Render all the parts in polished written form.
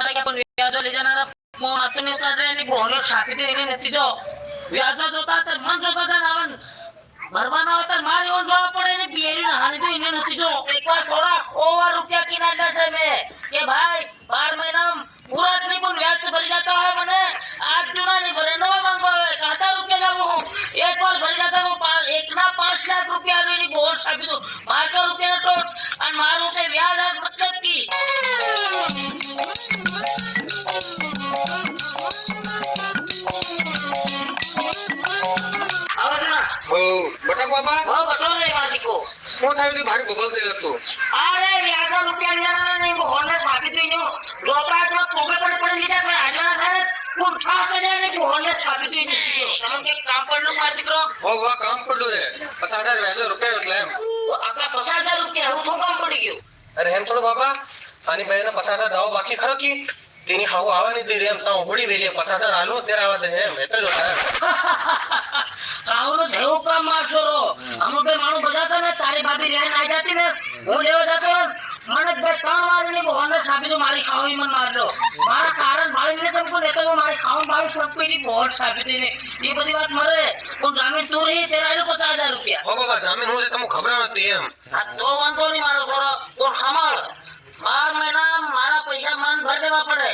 आता की आपण व्याजाला जाणार हातून काढले बोहर शाखेत येणे नसतो व्याजात होता तर मन स्वतःचा नावन भरवाना होता मार येऊन जोड़ा पड़े ने बियरी ना हाने तो इन्हें नतीजो एक बार थोड़ा ओवर रुपया की ना से में कि भाई 12 महीना पूरा नहीं पण व्याज भर जाता है मैंने आज जुना नहीं भरे नो मांगो है कहता रुपया ना वो एक बार भर जाता वो एक ना 5 लाख रुपया भी नहीं बहुत साबित हो मार का रुपया तो और मारो के व्याज आज मतलब की बटक बाबा वो बटो रे मालिक को શું થયું ની ભાઈ બબલ દે લખતો अरे व्याजा रुपया लेना नहीं वो होने साबित हुई नो रोपड़ा तो पोगे पड़ लीजा पर आजना था कुल साथ में जाने को होने साबित हुई नहीं तमन के काम पर लो मार दिकरो ઓ વાહ કામ પડ્યું રે 50,000 વ્યાજો રૂપિયા એટલે એમ आपका 50,000 रुपया હું કામ પડી ગયો અરે એમ થોડું બાબા આની બહેને 50,000 દાવો બાકી ખરો કી તેની હાવ આવવાની દે એમ તો ઉડી વેલી 50,000 આલો તેરા આવા દે એમ એટલે જો કાઉનો જેવો કામ મારશો રો અમુક બે માણો બજાતા ને તારી ભાભી રેન આ જાતી ને હું લેવા જાતો મને બે ત્રણ વાર ની બોહને સાબી તો મારી ખાવી મન માર લો મારા કારણ ભાઈ ને સમકો દેતો હું મારી ખાવ ભાઈ सब कोई ની બોહર સાબી દેને ये बड़ी बात मरे कोण જામીન તું રહી તેરા આલો 50,000 રૂપિયા ઓ બાબા જામીન હું તમો ખબર નથી એમ આ તો વાંધો નહીં મારો છોરો તો સંભાળ 12 મહિના મારા પૈસા મન ભર દેવા પડે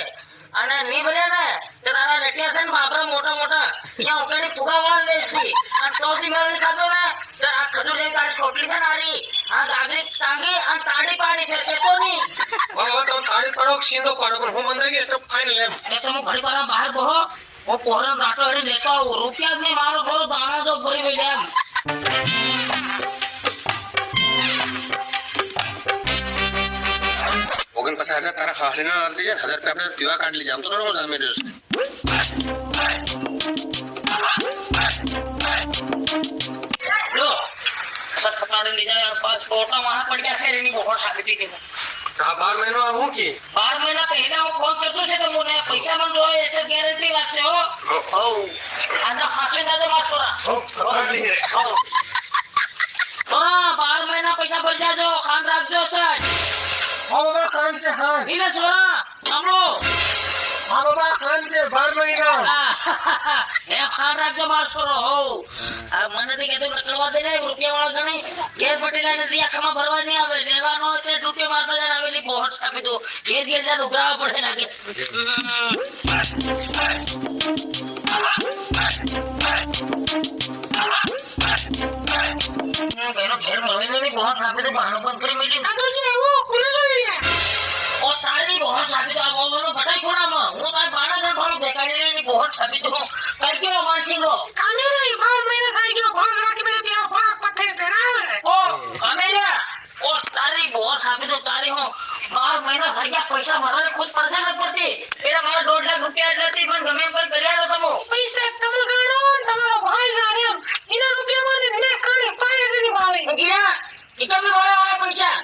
અને ની ભર્યા ને તો તારા લેટિયા છે ને બાપરા મોટા મોટા અહીંયા ઉકેડી ફુગાવાળ લેતી આ ચોથી મેળની ખાધો ને તો આ ખજૂર એક તારી છોટલી છે નારી આ ગાગરી ટાંગી અને તાડી પાડી ફેર કેતો ની બાબા તો તાળી પાડો સીંદો પાડો પણ હું મંદાઈ ગયો તો ફાઇનલ એમ એટલે તો હું ઘડી વાર બહાર બહો હું પોરમ રાટો હેડી લેતો આવું રૂપિયા જ નહીં મારો થોડો દાણા જો ભરી વઈ એમ ઓગન 50,000 તારા ખાલી ના અર્ધી 1000 રૂપિયા આપણે પીવા કાઢ લીધા આમ તો નોર્મલ જામીન રહ્યો લો સર પતાડી લીધા યાર 5 ફોટા વહાં પડ ગયા છે એની બહુ સાબિત થઈ ગઈ આ 12 મહિનો આ હું કી 12 મહિના પહેલા હું ફોન કરતો છે તો મને પૈસા માં જોય એસે ગેરંટી વાત છે હો હો આના હાસે દાદા વાત કરા હો પકડી લે હા 12 મહિના પૈસા ભર જાજો ખાન રાખજો સર હા બાબા ખાન છે ખાન ઇને છોરા સાંભળો હા બાબા ખાન છે 12 મહિના એ ખાન રાખજો માર છોરો હો આ મને તો કીધું નકળવા દે ને રૂપિયા વાળો ગણી ઘેર પટેલા ને દિયા ખમા ભરવા નહીં આવે લેવાનો તે રૂપિયા મારતા જરા આવેલી બહુ સાબી તો ઘેર ઘેર જા ઉઘરાવા પડે ના કે ઘેરો ઘેર મળીને બહુ સાબી તો બહાનો બંધ કરી મેલી દાદોજી આવો ખુલે જોઈ ઓ તારી બહુ સાબી તો આ બોલનો બટાઈ ખોણામાં હું તાર બાણા ને ભાડું દેખાડી ને બહુ સાબી તો કઈ ગયો માનસી નો કામેરે 12 મહિના થઈ ગયો ભાગ રાખી મેલે ત્યાં ભાગ પથે તેરા ઓ કામેરે ઓ તારી બહુ સાબી તો તારી હું 12 મહિના થઈ ગયા પૈસા ભરવાને ખુદ પડશે ન પડતી પેલા મારા 2 લાખ રૂપિયા નથી પણ ગમે પર કર્યા તમો પૈસા તમે ગણો તમારો ભાઈ જાણે એના રૂપિયા મને મે કાઢે પાયે દેની ભાઈ ગીરા ઇકમે વાળા પૈસા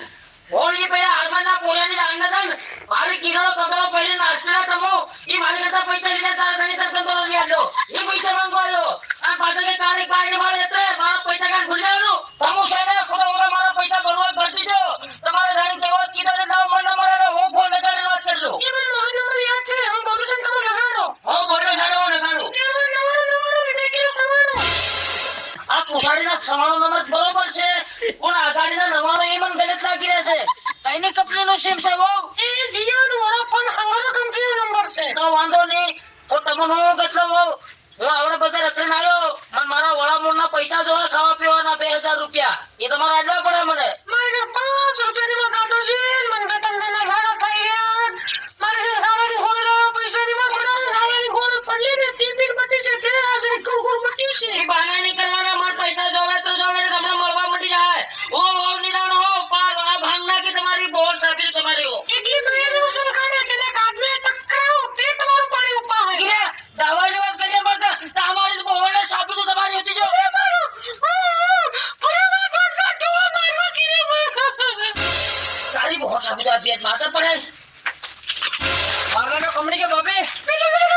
હોળી પેલા હરમાના પોયાની દાંડા દન મારી કિલો કબરો પહેલે નાસ્તા તમો ઈ મારી કરતા પૈસા લીધા તારા ધણી તરફ તો લઈ આલો ઈ પૈસા માંગવાયો આ પાછળ કાળી પાડી વાળે તો મારા પૈસા કાઢ ભૂલી જાવનો તમો સાને ખોટા ઓરા મારા પૈસા ભરવા ભરતી જો તમારે ધણી કેવો કીધો ને સાવ મન મારે હું ફોન લગાડીને વાત કરજો એ મને મોહ નંબર યાદ છે હું બોલું છું તમે લગાડો હું બોલો જાડો લગાડો એ નંબર દેખી સવાણો આ પુછાડીના સવાણો નંબર બરોબર છે પણ આ ગાડીના નવાણો એ મને ગલત લાગી રહ્યા છે કઈની કંપનીનો સિમ છે વો એ જીઓનો વાળો પણ અમારો કંપનીનો નંબર છે તો વાંધો નહીં તો તમને હું કેટલો હું આવડે બધા રખડીને આવ્યો અને મારા વડામૂળના પૈસા જોવા ખાવા પીવાના 2000 રૂપિયા એ તમારે આડવા પડે મને મારે 5 રૂપિયાની દાદોજી મને તમને ના ભાડા થઈ ગયા મારે સારાની હોયરો પૈસાની માં સારાની ગોળ પડી ને પીપીર બટી છે કે આજે કુરકુર બટી છે એ બાના નહીં કરવાના માર પૈસા જોવે તો જોવે તમને મળવા મટી જાય ઓ નિરાણ હો પાર આ ભાંગના કે તમારી બોલ સાબિત તમારી હો એટલી મેરે ઉસુલ કાઢે કે ને કાઢને ટકરાઓ તે તમારું પાણી ઉપા હે કે દાવાની વાત કરીએ બસ તમારી બોલ સાબિત તમારી હોતી જો એ મારો પૂરા વાત કાઢો મારવા કિરે તારી બોલ સાબિત આપી માથે પડે મારવાનો કમણી કે બાબે પેલે મારો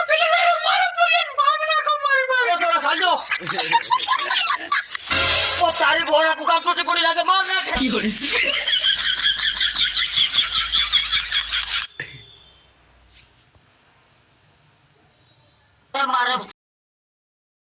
મારો પૂરી ભાગના કો માર થોડા સાજો ઓ તારી બોલા કુકા ટૂટી પડી લાગે માર નાખે મારે